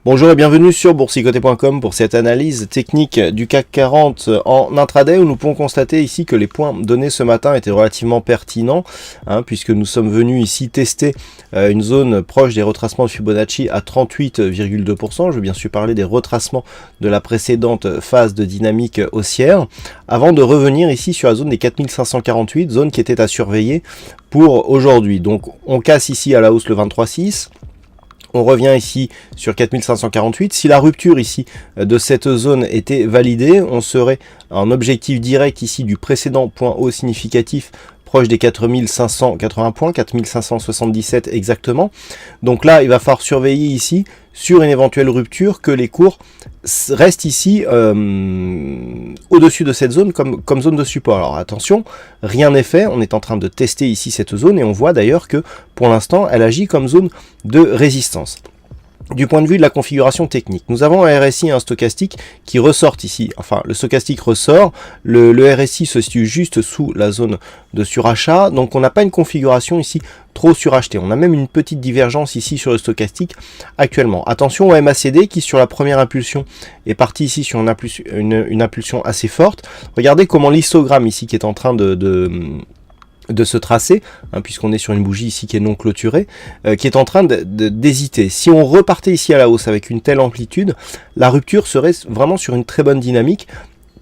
Bonjour et bienvenue sur boursicoté.com pour cette analyse technique du CAC 40 en intraday où nous pouvons constater ici que les points donnés ce matin étaient relativement pertinents puisque nous sommes venus ici tester une zone proche des retracements de Fibonacci à 38,2%. Je veux bien sûr parler des retracements de la précédente phase de dynamique haussière avant de revenir ici sur la zone des 4548, zone qui était à surveiller pour aujourd'hui. Donc on casse ici à la hausse le 23,6. On revient ici sur 4548. Si la rupture ici de cette zone était validée, on serait en objectif direct ici du précédent point haut significatif proche des 4580 points, 4577 exactement. Donc là, il va falloir surveiller ici sur une éventuelle rupture que les cours restent ici au-dessus de cette zone comme zone de support. Alors attention, rien n'est fait, on est en train de tester ici cette zone et on voit d'ailleurs que pour l'instant, elle agit comme zone de résistance. Du point de vue de la configuration technique, nous avons un RSI et un stochastique qui ressortent ici. Enfin, le stochastique ressort, le RSI se situe juste sous la zone de surachat, donc on n'a pas une configuration ici trop surachetée. On a même une petite divergence ici sur le stochastique actuellement. Attention au MACD qui sur la première impulsion est parti ici sur une impulsion assez forte. Regardez comment l'histogramme ici qui est en train de se tracer, puisqu'on est sur une bougie ici qui est non clôturée, qui est en train d'hésiter. Si on repartait ici à la hausse avec une telle amplitude, la rupture serait vraiment sur une très bonne dynamique.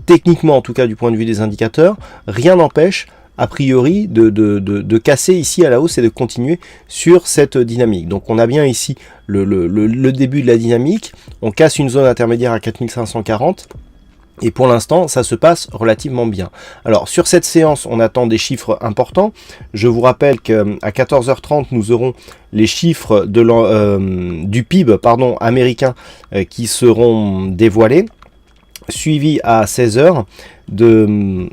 Techniquement, en tout cas du point de vue des indicateurs, rien n'empêche a priori de casser ici à la hausse et de continuer sur cette dynamique. Donc on a bien ici le début de la dynamique, on casse une zone intermédiaire à 4540, et pour l'instant, ça se passe relativement bien. Alors, sur cette séance, on attend des chiffres importants. Je vous rappelle qu'à 14h30, nous aurons les chiffres du PIB américain qui seront dévoilés, suivi à 16h de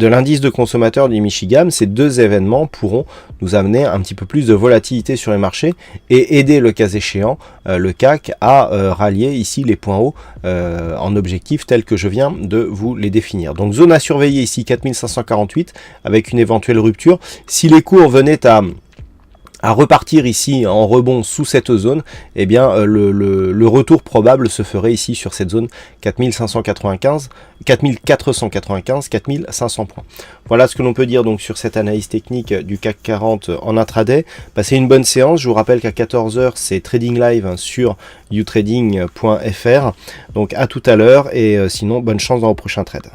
l'indice de consommateurs du Michigan. Ces deux événements pourront nous amener un petit peu plus de volatilité sur les marchés et aider le cas échéant le CAC à rallier ici les points hauts en objectif tels que je viens de vous les définir. Donc zone à surveiller ici 4548 avec une éventuelle rupture. Si les cours venaient à repartir ici en rebond sous cette zone, eh bien le retour probable se ferait ici sur cette zone 4595, 4500 points. Voilà ce que l'on peut dire donc sur cette analyse technique du CAC 40 en intraday. Passez une bonne séance. Je vous rappelle qu'à 14h c'est Trading Live sur youtrading.fr. Donc à tout à l'heure et sinon bonne chance dans vos prochains trades.